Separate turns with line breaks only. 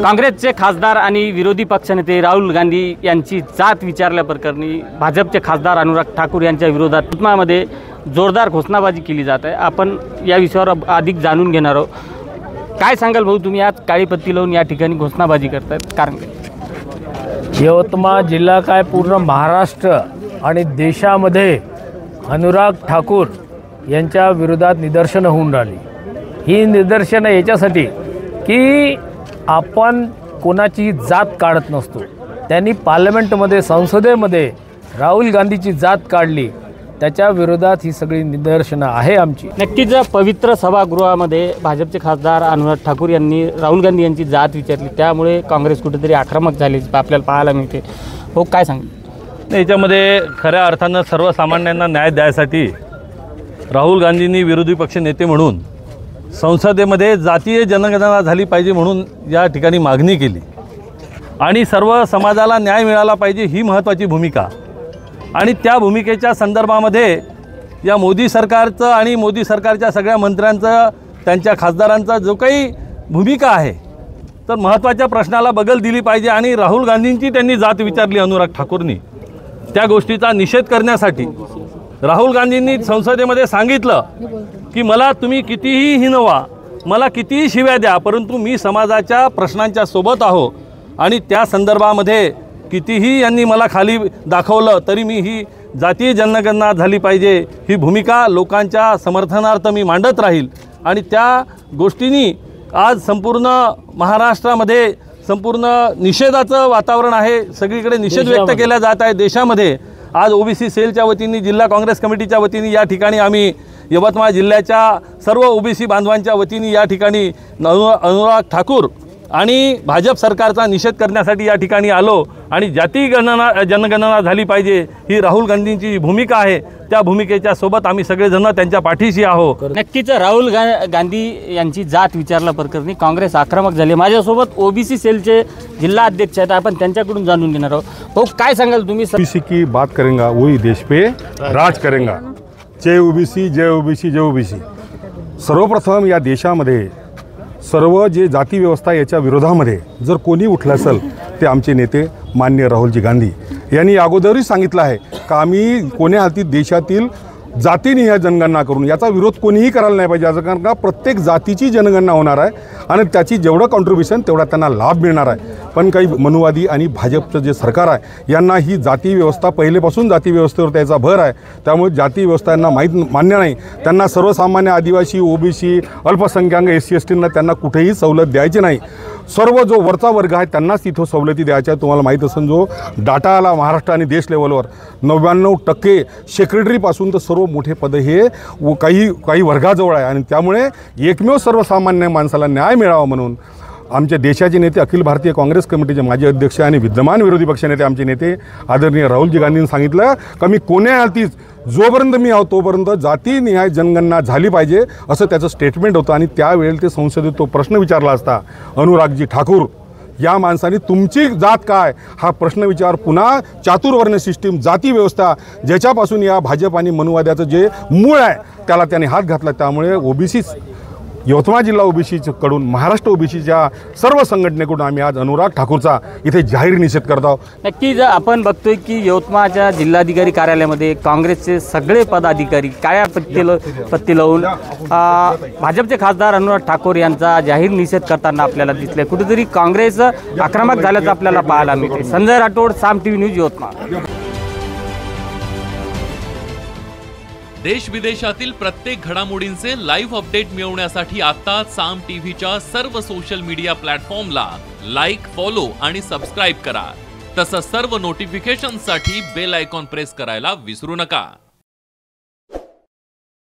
काँग्रेसचे खासदार आणि विरोधी पक्षनेते राहुल गांधी यांची जात विचारल्याप्रकरणी भाजपचे खासदार अनुराग ठाकूर यांच्या विरोधात यवतमाळमध्ये जोरदार घोषणाबाजी केली जात आहे। आपण या विषयावर अधिक जाणून घेणार आहोत। काय सांगाल भाऊ, तुम्ही आज काळी पत्ती लावून या ठिकाणी घोषणाबाजी करतायत, कारण काय?
यवतमाळ जिल्हा काय पूर्ण महाराष्ट्र आणि देशामध्ये अनुराग ठाकूर यांच्या विरोधात निदर्शनं होऊन राहिली। ही निदर्शनं याच्यासाठी की आपण कोणाची जात काढत नसतो। त्यांनी पार्लमेंटमध्ये संसदेमध्ये राहुल गांधीची जात काढली, त्याच्या विरोधात ही सगळी निदर्शनं आहे आमची।
नक्कीच पवित्र सभागृहामध्ये भाजपचे खासदार अनुराग ठाकूर यांनी राहुल गांधी यांची जात विचारली, त्यामुळे काँग्रेस कुठेतरी आक्रमक झाली आपल्याला पाहायला मिळते। हो, काय सांगितलं?
याच्यामध्ये खऱ्या अर्थानं सर्वसामान्यांना न्याय द्यायसाठी राहुल गांधींनी विरोधी पक्ष नेते म्हणून संसदेमध्ये जातीय जनगणना झाली पाहिजे म्हणून या ठिकाणी मागणी केली आणि सर्व समाजाला न्याय मिळाला पाहिजे ही महत्त्वाची भूमिका। आणि त्या भूमिकेच्या संदर्भामध्ये या मोदी सरकारचं आणि मोदी सरकारच्या सगळ्या मंत्र्यांचं, त्यांच्या खासदारांचा जो काही भूमिका आहे, तर महत्त्वाच्या प्रश्नाला बगल दिली पाहिजे। आणि राहुल गांधींची त्यांनी जात विचारली अनुराग ठाकूरनी, त्या गोष्टीचा निषेध करण्यासाठी राहुल गांधींनी संसदेमध्ये सांगितलं की मला तुम्ही कितीही हिनवा, मला कितीही शिव्या द्या, परंतु मी समाजाच्या प्रश्नांच्या सोबत आहो आणि त्या संदर्भामध्ये कितीही यांनी मला खाली दाखवलं तरी मी ही जातीय जनगणना झाली पाहिजे ही भूमिका लोकांच्या समर्थनार्थ मी मांडत राहील। आणि त्या गोष्टींनी आज संपूर्ण महाराष्ट्रामध्ये संपूर्ण निषेधाचं वातावरण आहे, सगळीकडे निषेध व्यक्त केला जात आहे देशामध्ये। आज ओबीसी सेलच्या वतीने, जिल्हा काँग्रेस कमिटीच्या वतीने या ठिकाणी आम्ही यवतमाळ जिल्ह्याच्या सर्व ओबीसी बांधवांच्या वतीने या ठिकाणी अनुराग ठाकूर आणि भाजप सरकारचा निषेध करण्यासाठी या ठिकाणी आलो। आणि जाती जनगणना झाली पाहिजे ही राहुल गांधींची भूमिका आहे, त्या भूमिकेच्या सोबत आम्ही सगळेजण त्यांच्या पाठीशी आहोत।
नक्कीच राहुल गांधी यांची जात विचारल्या प्रकरणी काँग्रेस आक्रमक झाली। माझ्यासोबत ओबीसी सेलचे जिल्हा अध्यक्ष आहेत, आपण त्यांच्याकडून जाणून घेणार आहोत। हो, काय सांगाल तुम्ही?
ओबीसी की बात करेंगा वही देश पे राज करेंगा। जय ओबीसी, जय ओबीसी, जय ओबीसी। सर्वप्रथम या देशामध्ये सर्व जे जाती व्यवस्था याच्या विरोधामध्ये जर कोणी उठलं असेल ते आमचे नेते माननीय राहुलजी गांधी यांनी अगोदरही सांगितलं आहे का आम्ही कोण्या हाती देशातील जातीनिहाय जनगणना करून याचा विरोध कोणीही करायला नाही पाहिजे। असं कारण का प्रत्येक जातीची जनगणना होणार आहे आणि त्याची जेवढं कॉन्ट्रीब्युशन तेवढा त्यांना लाभ मिळणार आहे। पण काही मनुवादी आणि भाजपचं जे सरकार आहे यांना ही जाती व्यवस्था पहिलेपासून जाती व्यवस्थेवर त्याचा भर आहे, त्यामुळे जाती व्यवस्था यांना मान्य नाही। त्यांना सर्वसामान्य आदिवासी, ओबीसी, अल्पसंख्याक, SC STंना त्यांना कुठेही सवलत द्यायची नाही। सर्व जो वरचा वर्ग आहे त्यांनाच तिथं सवलती द्यायच्या। तुम्हाला माहीत असेल जो डाटा आला महाराष्ट्र आणि देश लेवलवर 99% सेक्रेटरीपासून तर सर्व मोठे पद हे काही वर्गाजवळ आहे आणि त्यामुळे एकमेव सर्वसामान्य माणसाला न्याय मिळावा म्हणून आमच्या देशाचे नेते, अखिल भारतीय काँग्रेस कमिटीचे माजी अध्यक्ष आणि विद्यमान विरोधी पक्षनेते आमचे नेते आदरणीय राहुलजी गांधींनी सांगितलं का मी कोण्या हातीच जोपर्यंत मी आहो तोपर्यंत जातीनिहाय जनगणना झाली पाहिजे असं त्याचं स्टेटमेंट होतं। आणि त्यावेळेला ते संसदेत तो प्रश्न विचारला असता अनुरागजी ठाकूर या माणसाने तुमची जात काय हा प्रश्न विचार पुन्हा चातुर्वर्ण सिस्टीम, जाती व्यवस्था ज्याच्यापासून या भाजप आणि मनुवाद्याचं जे मूळ आहे त्याला त्याने हात घातला। त्यामुळे ओबीसी यवतमाळ जिल्हा ओबीसीकडून, महाराष्ट्र ओबीसीच्या सर्व संघटनेकडून आम्ही आज अनुराग ठाकूरचा इथे जाहीर निषेध करत आहोत।
नक्कीच आपण बघतोय की यवतमाळच्या जिल्हाधिकारी कार्यालयामध्ये काँग्रेसचे सगळे पदाधिकारी काळ्या पत्ती लावून भाजपचे खासदार अनुराग ठाकूर यांचा जाहीर निषेध करताना आपल्याला दिसले। कुठेतरी काँग्रेस आक्रमक झाल्याचं आपल्याला पाहायला मिळते। संजय राठोड, साम TV न्यूज, यवतमाळ।
देश विदेशातील प्रत्येक घडामोडींचे लाईव्ह अपडेट मिळवण्यासाठी आता साम टीव्हीच्या सर्व सोशल मीडिया प्लॅटफॉर्मला लाईक, फॉलो आणि सबस्क्राईब करा। तसंच सर्व नोटिफिकेशनसाठी बेल आयकॉन प्रेस करायला विसरू नका।